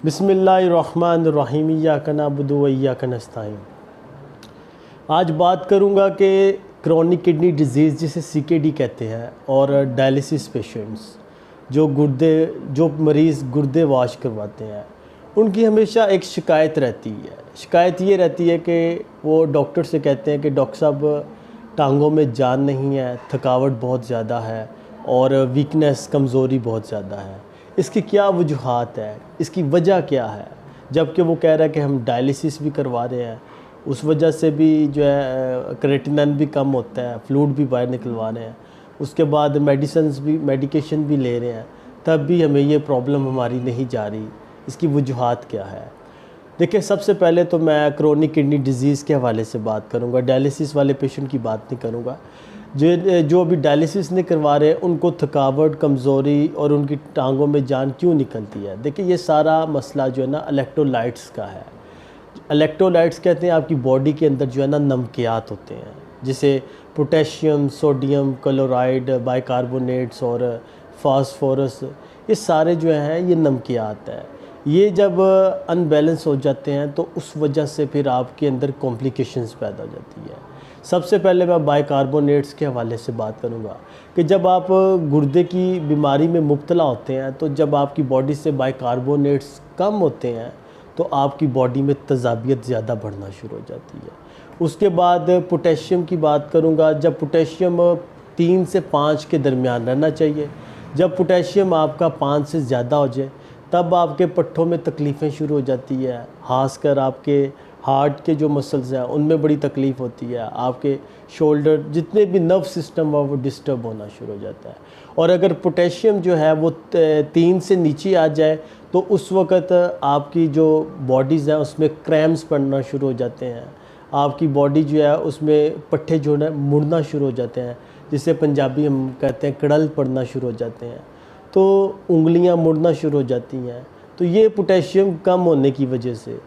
बिस्मिल्लाहिर्रहमानिर्रहीम इय्याक नअबुदु व इय्याक नस्तईन। आज बात करूंगा कि क्रोनिक किडनी डिजीज़ जिसे सीकेडी कहते हैं और डायलिसिस पेशेंट्स जो मरीज़ गुर्दे वाश करवाते हैं उनकी हमेशा एक शिकायत रहती है। शिकायत ये रहती है कि वो डॉक्टर से कहते हैं कि डॉक्टर साहब टांगों में जान नहीं है, थकावट बहुत ज़्यादा है और वीकनेस कमज़ोरी बहुत ज़्यादा है। इसकी क्या वजूहात है, इसकी वजह क्या है? जबकि वो कह रहा है कि हम डायलिसिस भी करवा रहे हैं, उस वजह से भी जो है क्रेटिनिन भी कम होता है, फ्लूइड भी बाहर निकलवा रहे हैं, उसके बाद मेडिकेशन भी ले रहे हैं, तब भी हमें ये प्रॉब्लम हमारी नहीं जा रही। इसकी वजूहात क्या है? देखिए, सबसे पहले तो मैं क्रोनिक किडनी डिजीज़ के हवाले से बात करूँगा, डायलिसिस वाले पेशेंट की बात नहीं करूँगा। जो अभी डायलिसिस नहीं करवा रहे उनको थकावट, कमज़ोरी और उनकी टांगों में जान क्यों निकलती है? देखिए, ये सारा मसला जो है ना इलेक्ट्रोलाइट्स का है। इलेक्ट्रोलाइट्स कहते हैं आपकी बॉडी के अंदर जो है ना नमकियात होते हैं, जिसे पोटेशियम, सोडियम क्लोराइड, बाइकार्बोनेट्स और फास्फोरस, ये सारे जो हैं ये नमकियात है। ये जब अनबैलेंस हो जाते हैं तो उस वजह से फिर आपके अंदर कॉम्प्लिकेशंस पैदा हो जाती है। सबसे पहले मैं बाइकार्बोनेट्स के हवाले से बात करूंगा कि जब आप गुर्दे की बीमारी में मुब्तला होते हैं तो जब आपकी बॉडी से बाइकार्बोनेट्स कम होते हैं तो आपकी बॉडी में तेज़ाबियत ज़्यादा बढ़ना शुरू हो जाती है। उसके बाद पोटेशियम की बात करूंगा। जब पोटेशियम 3 से 5 के दरमियान रहना चाहिए। जब पोटेशियम आपका 5 से ज़्यादा हो जाए तब आपके पट्ठों में तकलीफ़ें शुरू हो जाती है, ख़ासकर आपके हार्ट के जो मसल्स हैं उनमें बड़ी तकलीफ़ होती है। आपके शोल्डर, जितने भी नर्व सिस्टम है वो डिस्टर्ब होना शुरू हो जाता है। और अगर पोटेशियम जो है वो 3 से नीचे आ जाए तो उस वक़्त आपकी जो बॉडीज़ हैं उसमें क्रैम्स पड़ना शुरू हो जाते हैं। आपकी बॉडी जो है उसमें पट्ठे जो है मुड़ना शुरू हो जाते हैं, जिसे पंजाबी हम कहते हैं कड़ल पड़ना शुरू हो जाते हैं, तो उंगलियां मुड़ना शुरू हो जाती हैं। तो ये पोटेशियम कम होने की वजह से।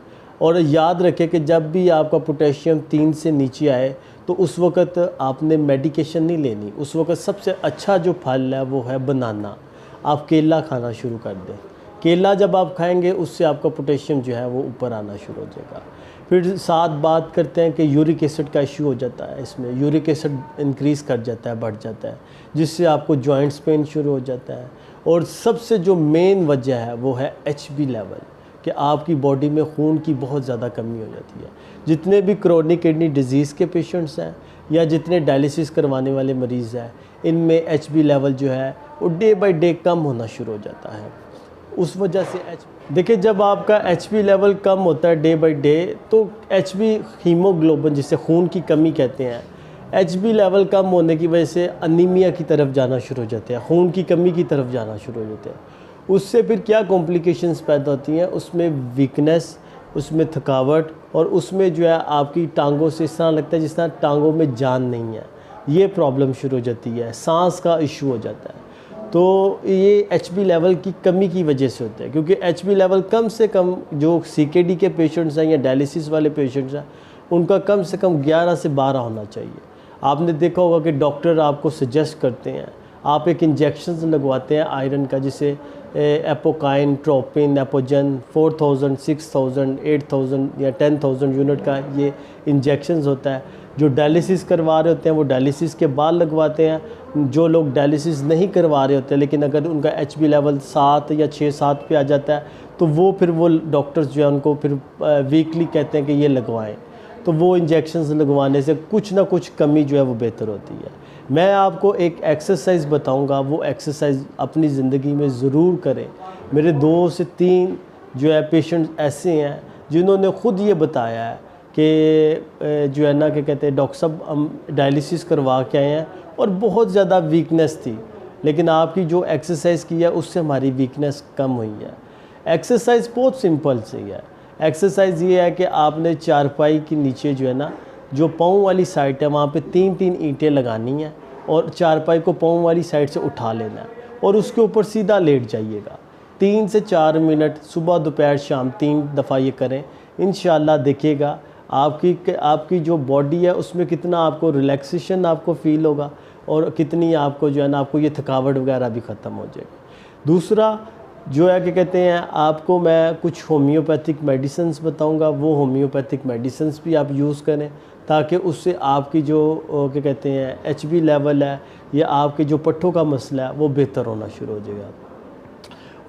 और याद रखें कि जब भी आपका पोटेशियम 3 से नीचे आए तो उस वक़्त आपने मेडिकेशन नहीं लेनी। उस वक़्त सबसे अच्छा जो फल है वो है बनाना। आप केला खाना शुरू कर दें। केला जब आप खाएंगे उससे आपका पोटेशियम जो है वो ऊपर आना शुरू हो जाएगा। फिर साथ बात करते हैं कि यूरिक एसिड का इशू हो जाता है। इसमें यूरिक एसिड इंक्रीज़ कर जाता है, बढ़ जाता है, जिससे आपको जॉइंट्स पेन शुरू हो जाता है। और सबसे जो मेन वजह है वो है HB लेवल, कि आपकी बॉडी में खून की बहुत ज़्यादा कमी हो जाती है। जितने भी क्रोनिक किडनी डिजीज़ के पेशेंट्स हैं या जितने डायलिसिस करवाने वाले मरीज़ हैं, इनमें HB लेवल जो है वो डे बाय डे कम होना शुरू हो जाता है। उस वजह से देखिए, जब आपका HB लेवल कम होता है डे बाय डे तो HB हीमोग्लोबिन, जिसे खून की कमी कहते हैं, HB लेवल कम होने की वजह से अनीमिया की तरफ जाना शुरू हो जाते हैं, खून की कमी की तरफ जाना शुरू हो जाते हैं। उससे फिर क्या कॉम्प्लिकेशंस पैदा होती हैं? उसमें वीकनेस, उसमें थकावट और उसमें जो है आपकी टांगों से इस तरह लगता है जिस तरह टांगों में जान नहीं है। ये प्रॉब्लम शुरू हो जाती है, सांस का इशू हो जाता है। तो ये HB लेवल की कमी की वजह से होता है, क्योंकि HB लेवल कम से कम जो CKD के पेशेंट्स हैं या डायलिसिस वाले पेशेंट्स हैं उनका कम से कम 11 से 12 होना चाहिए। आपने देखा होगा कि डॉक्टर आपको सजेस्ट करते हैं, आप एक इंजेक्शन लगवाते हैं आयरन का, जिसे एपोकाइन, ट्रोपिन, एपोजन 4000, 6000, 8000 या 10000 यूनिट का ये इंजेक्शंस होता है। जो डायलिसिस करवा रहे होते हैं वो डायलिसिस के बाद लगवाते हैं। जो लोग डायलिसिस नहीं करवा रहे होते लेकिन अगर उनका HB लेवल 7 या 6-7 पे आ जाता है तो वो फिर वो डॉक्टर्स जो है उनको फिर वीकली कहते हैं कि ये लगवाएं। तो वो इंजेक्शंस लगवाने से कुछ ना कुछ कमी जो है वो बेहतर होती है। मैं आपको एक एक्सरसाइज बताऊंगा, वो एक्सरसाइज अपनी ज़िंदगी में ज़रूर करें। मेरे 2 से 3 जो है पेशेंट्स ऐसे हैं जिन्होंने ख़ुद ये बताया है कि जो है ना कि कहते हैं डॉक्टर साहब हम डायलिसिस करवा के आए हैं और बहुत ज़्यादा वीकनेस थी, लेकिन आपकी जो एक्सरसाइज की है उससे हमारी वीकनेस कम हुई है। एक्सरसाइज बहुत सिंपल सी है। एक्सरसाइज ये है कि आपने चारपाई के नीचे जो है ना, जो पाँव वाली साइड है वहाँ पे 3-3 ईंटें लगानी हैं और चारपाई को पाँव वाली साइड से उठा लेना है और उसके ऊपर सीधा लेट जाइएगा। 3 से 4 मिनट सुबह, दोपहर, शाम 3 दफ़ा ये करें। इंशाल्लाह देखिएगा आपकी जो बॉडी है उसमें कितना आपको रिलैक्सेशन आपको फ़ील होगा और कितनी आपको जो है ना आपको ये थकावट वगैरह भी ख़त्म हो जाएगी। दूसरा, जो है क्या कहते हैं, आपको मैं कुछ होम्योपैथिक मेडिसिन्स बताऊंगा, वो होम्योपैथिक मेडिसिन्स भी आप यूज़ करें ताकि उससे आपकी जो क्या कहते हैं HB लेवल है या आपके जो पट्ठों का मसला है वो बेहतर होना शुरू हो जाएगा।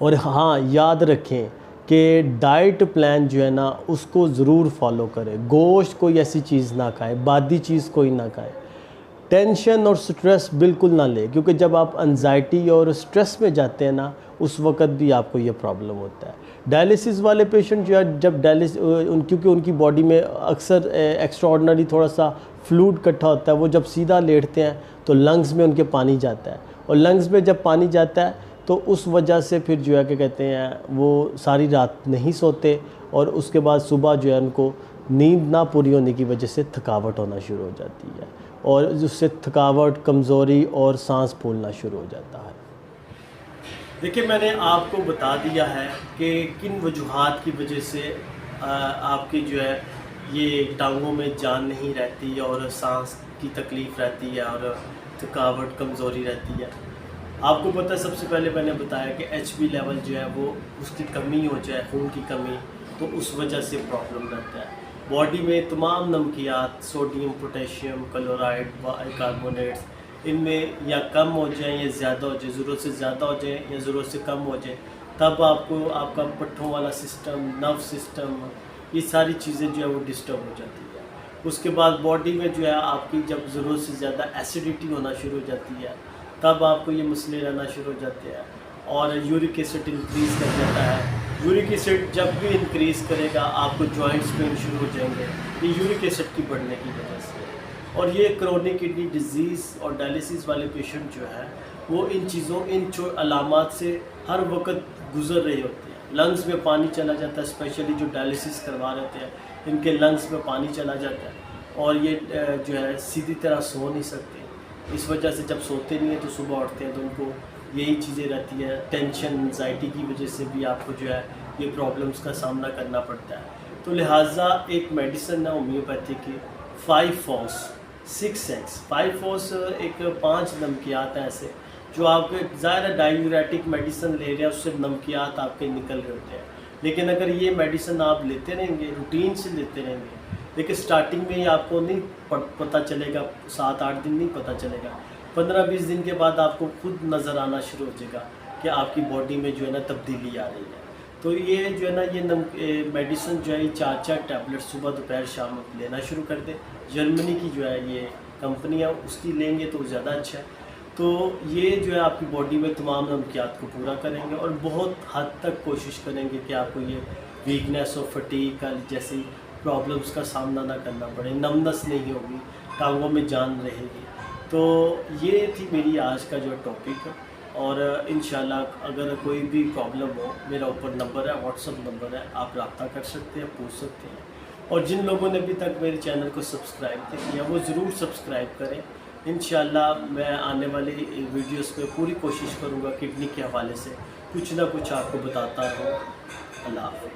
और हाँ, याद रखें कि डाइट प्लान जो है ना उसको ज़रूर फॉलो करें। गोश्त कोई ऐसी चीज़ ना खाएं, बादी चीज़ कोई ना खाएं। टेंशन और स्ट्रेस बिल्कुल ना लें, क्योंकि जब आप एंजाइटी और स्ट्रेस में जाते हैं ना उस वक़्त भी आपको ये प्रॉब्लम होता है। डायलिसिस वाले पेशेंट जो है जब क्योंकि उनकी बॉडी में अक्सर एक्स्ट्राऑर्डिनरी थोड़ा सा फ्लूइड इकट्ठा होता है, वो जब सीधा लेटते हैं तो लंग्स में उनके पानी जाता है, और लंग्स में जब पानी जाता है तो उस वजह से फिर जो है क्या कहते हैं वो सारी रात नहीं सोते, और उसके बाद सुबह जो है उनको नींद ना पूरी होने की वजह से थकावट होना शुरू हो जाती है, और उससे थकावट, कमज़ोरी और सांस फूलना शुरू हो जाता है। देखिए, मैंने आपको बता दिया है कि किन वजूहात की वजह से आपकी जो है ये टांगों में जान नहीं रहती और सांस की तकलीफ़ रहती है और थकावट, कमज़ोरी रहती है। आपको पता है, सबसे पहले मैंने बताया कि HB लेवल जो है वो उसकी कमी हो जाए, खून की कमी, तो उस वजह से प्रॉब्लम रहता है। बॉडी में तमाम नमकियात, सोडियम, पोटेशियम, क्लोराइड, बाइकार्बोनेट्स, इनमें या कम हो जाए या ज़्यादा हो जाए, ज़रूरत से ज़्यादा हो जाए या ज़रूरत से कम हो जाए, तब आपको आपका पट्ठों वाला सिस्टम, नर्व सिस्टम, ये सारी चीज़ें जो है वो डिस्टर्ब हो जाती है। उसके बाद बॉडी में जो है आपकी जब ज़रूरत से ज़्यादा एसिडिटी होना शुरू हो जाती है, तब आपको ये मसले रहना शुरू हो जाते हैं, और यूरिक एसिड इंक्रीज़ कर जाता है। यूरिक एसिड जब भी इंक्रीज़ करेगा आपको जॉइंट्स पेन शुरू हो जाएंगे, ये यूरिक एसिड की बढ़ने की वजह से। और ये क्रोनिक किडनी डिजीज़ और डायलिसिस वाले पेशेंट जो है वो इन चीज़ों, इन अलामात से हर वक्त गुज़र रहे होते हैं। लंग्स में पानी चला जाता है, स्पेशली जो डायलिसिस करवा रहे हैं इनके लंग्स में पानी चला जाता है, और ये जो है सीधी तरह सो नहीं सकते। इस वजह से जब सोते नहीं हैं तो सुबह उठते हैं तो उनको यही चीज़ें रहती है। टेंशन, एंजाइटी की वजह से भी आपको जो है ये प्रॉब्लम्स का सामना करना पड़ता है। तो लिहाजा एक मेडिसिन है होम्योपैथी की 5-FOS 6X। 5-FOS एक 5 नमकियात हैं ऐसे जो आपके ज़ाहिर डायूरेटिक मेडिसिन ले रहे हैं, उससे नमकियात आपके निकल रहे होते हैं। लेकिन अगर ये मेडिसिन आप लेते रहेंगे, रूटीन से लेते रहेंगे, लेकिन स्टार्टिंग में ही आपको नहीं पता चलेगा, 7-8 दिन नहीं पता चलेगा, 15-20 दिन के बाद आपको खुद नज़र आना शुरू हो जाएगा कि आपकी बॉडी में जो है ना तब्दीली आ रही है। तो ये जो है ना ये मेडिसिन जो है ये 4-4 टैबलेट सुबह, दोपहर, शाम लेना शुरू कर दें। जर्मनी की जो है ये कंपनी है, उसकी लेंगे तो ज़्यादा अच्छा है। तो ये जो है आपकी बॉडी में तमाम नमकियात को पूरा करेंगे और बहुत हद तक कोशिश करेंगे कि आपको ये वीकनेस और फटीग का जैसी प्रॉब्लम्स का सामना ना करना पड़े, नमनस नहीं होगी, टांगों में जान रहेगी। तो ये थी मेरी आज का जो टॉपिक, और इंशाल्लाह अगर कोई भी प्रॉब्लम हो, मेरा ऊपर नंबर है, व्हाट्सअप नंबर है, आप रब्ता कर सकते हैं, पूछ सकते हैं। और जिन लोगों ने अभी तक मेरे चैनल को सब्सक्राइब नहीं किया वो ज़रूर सब्सक्राइब करें। इंशाल्लाह मैं आने वाली वीडियोस पे पूरी कोशिश करूँगा किडनी के हवाले से कुछ ना कुछ आपको बताता रहूँ। अल्लाह हाफ़िज़।